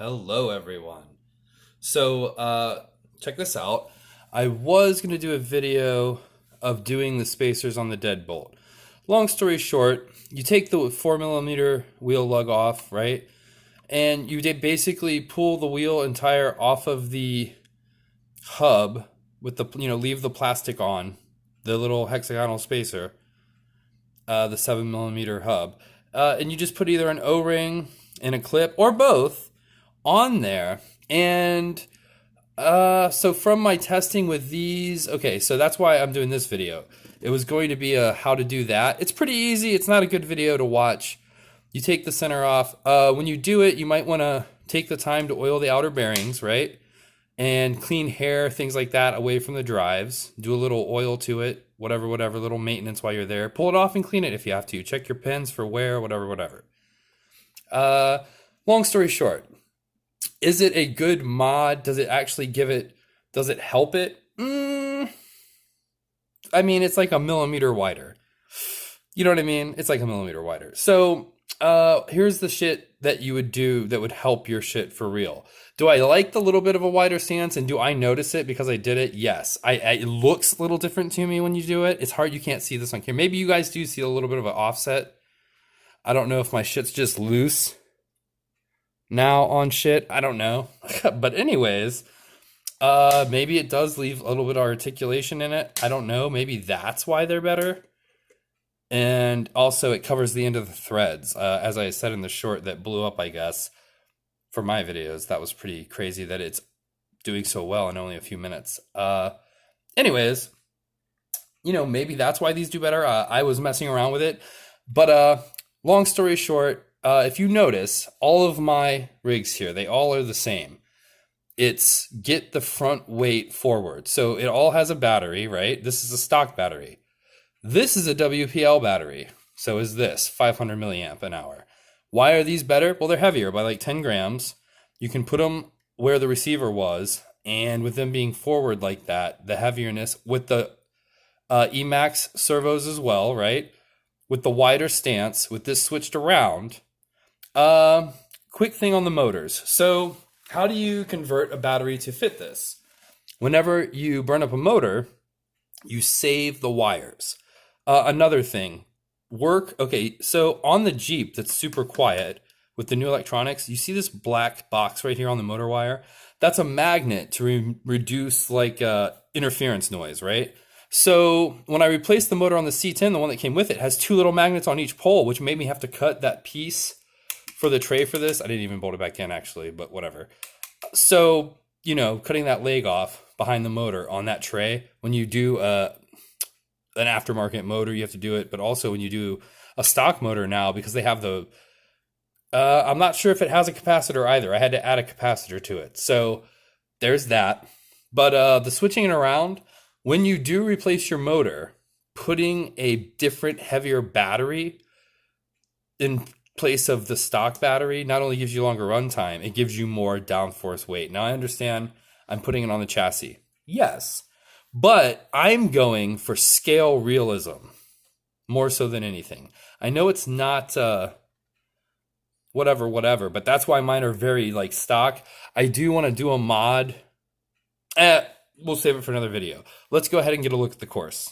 Hello, everyone. Check this out. I was going to do a video of doing the spacers on the deadbolt. Long story short, you take the 4mm wheel lug off, right? And you basically pull the wheel and tire off of the hub with the, leave the plastic on, the little hexagonal spacer, the 7mm hub. And you just put either an O-ring and a clip or both on there. And so from my testing with these, okay, so that's why I'm doing this video. It was going to be a how to do that. It's pretty easy. It's not a good video to watch. You take the center off. When you do it, you might want to take the time to oil the outer bearings, right? And clean hair, things like that, away from the drives. Do a little oil to it, whatever, little maintenance while you're there. Pull it off and clean it if you have to. Check your pins for wear, whatever. Long story short, is it a good mod? Does it actually does it help it? I mean, it's like a millimeter wider. You know what I mean? It's like a millimeter wider. So here's the shit that you would do that would help your shit for real. Do I like the little bit of a wider stance, and do I notice it because I did it? Yes. It looks a little different to me when you do it. It's hard. You can't see this on camera. Maybe you guys do see a little bit of an offset. I don't know if my shit's just loose now on shit. I don't know. But anyways, maybe it does leave a little bit of articulation in it. I don't know. Maybe that's why they're better. And also it covers the end of the threads. As I said in the short that blew up, I guess, for my videos. That was pretty crazy that it's doing so well in only a few minutes. Anyways, maybe that's why these do better. I was messing around with it. But long story short, if you notice, all of my rigs here, they all are the same. It's get the front weight forward. So it all has a battery, right? This is a stock battery. This is a WPL battery. So is this 500 milliamp an hour. Why are these better? Well, they're heavier by like 10 grams. You can put them where the receiver was, and with them being forward like that, the heavierness with the emax servos as well, right? With the wider stance, with this switched around. Quick thing on the motors. So how do you convert a battery to fit this? Whenever you burn up a motor, you save the wires. Another thing, okay, so on the Jeep that's super quiet with the new electronics, you see this black box right here on the motor wire? That's a magnet to reduce like interference noise, right? So when I replaced the motor on the C10, the one that came with it has two little magnets on each pole, which made me have to cut that piece for the tray for this. I didn't even bolt it back in actually, but whatever. So, cutting that leg off behind the motor on that tray, when you do an aftermarket motor, you have to do it. But also when you do a stock motor now, because they have I'm not sure if it has a capacitor either. I had to add a capacitor to it. So there's that. But the switching it around, when you do replace your motor, putting a different, heavier battery in place of the stock battery not only gives you longer runtime, it gives you more downforce weight. Now I understand I'm putting it on the chassis. Yes, but I'm going for scale realism more so than anything. I know it's not whatever, but that's why mine are very like stock. I do want to do a mod. We'll save it for another video. Let's go ahead and get a look at the course.